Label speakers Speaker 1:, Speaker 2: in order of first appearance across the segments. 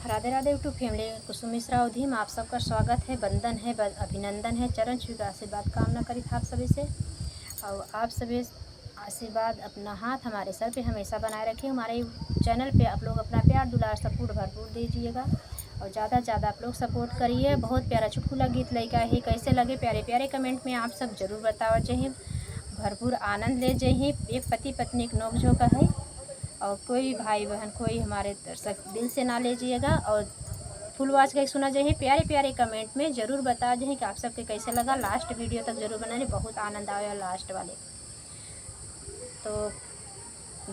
Speaker 1: Radhe Radhe YouTube family, कुसुम मिश्रा उधीम आप सबका स्वागत है, वंदन है, अभिनंदन है, चरण छू आशीर्वाद कामना करी था आप सभी से। और आप सभी आशीर्वाद अपना हाथ हमारे सर पे हमेशा बनाए रखिए। हमारे चैनल पे आप लोग अपना प्यार दुलार सपोर्ट भरपूर दीजिएगा और ज़्यादा से ज़्यादा आप लोग सपोर्ट करिए। बहुत प्यारा चुटकुला गीत लगा है, कैसे लगे प्यारे प्यारे कमेंट में आप सब ज़रूर बताओ चाहिए। भरपूर आनंद ले जाइए। एक पति पत्नी एक नोकझोंक है और कोई भाई बहन कोई हमारे दर्शक दिल से ना लीजिएगा और फुल वॉच करके सुना जाइए। प्यारे प्यारे कमेंट में ज़रूर बता जाइए कि आप सबके कैसे लगा। लास्ट वीडियो तक ज़रूर बनाने, बहुत आनंद आया लास्ट वाले। तो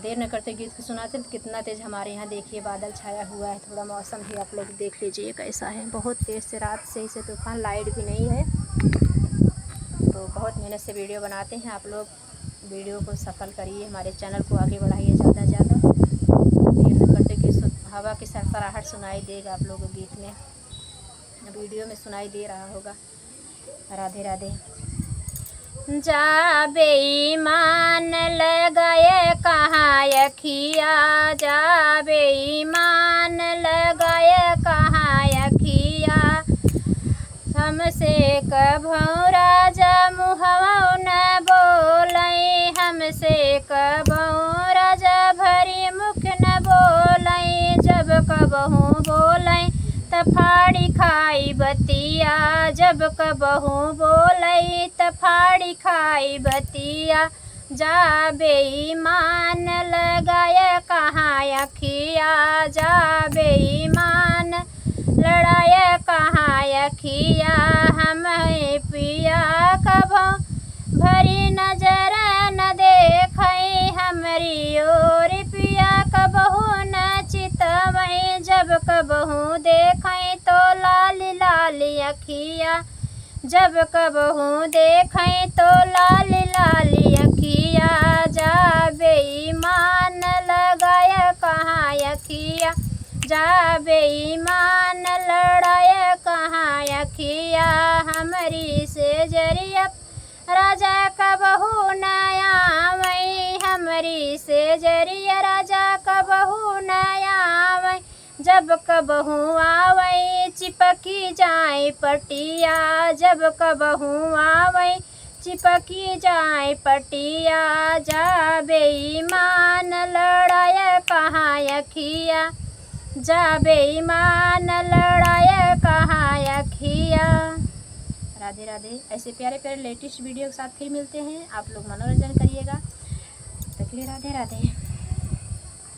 Speaker 1: देर न करते गीत को सुनाते। कितना तेज़ हमारे यहाँ देखिए बादल छाया हुआ है, थोड़ा मौसम भी आप लोग देख लीजिए कैसा है। बहुत तेज़ से रात से इसे तूफान, लाइट भी नहीं है। तो बहुत मेहनत से वीडियो बनाते हैं। आप लोग वीडियो को सफल करिए, हमारे चैनल को आगे बढ़ाइए ज़्यादा से ज़्यादा। देर न करते कि हवा की सरसराहट सुनाई देगा आप लोगों को गीत में, वीडियो में सुनाई दे रहा होगा। राधे राधे। जा बेईमान लगाए कहाँ अखिया, जा बेईमान लगाए कहाँ अखिया, हमसे कभों राजा मुहवा न बोलई, हमसे कभों राजा भरी मुख न बोलई, जब कबहू बोलई त फाड़ी खाई बतिया, जब कबहू बोलई त फाड़ी खाई बतिया, जा बेईमान लगाए कहाँ अखिया, जा बेईमान लड़ाए कहाँ अखिया, हम पिया कभों भरी नजर न देखई, हमरी ओर पिया कबहू न चितवई, जब कबहू देखई तो लाली लाली अखिया, जब कबहू देखई तो लाली लाली अखिया, जा बेईमान लगाया कहाँ अखिया, जा बेईमान लड़ाया कहाँ अखिया, हमरी से जरिया राजा कबहू न आवई, हमरी से जरिया राजा कबहू न आवई, जब कबहू आवई चिपकी जाए पटिया, जब कबहू आवई चिपकी जाए पटिया, जा बेईमान लड़ाया कहाँ अखिया, जा बेईमान लड़ाया कहाँ अखिया। राधे राधे। ऐसे प्यारे प्यारे लेटेस्ट वीडियो के साथ फिर मिलते हैं। आप लोग मनोरंजन करिएगा। तक के लिए राधे राधे।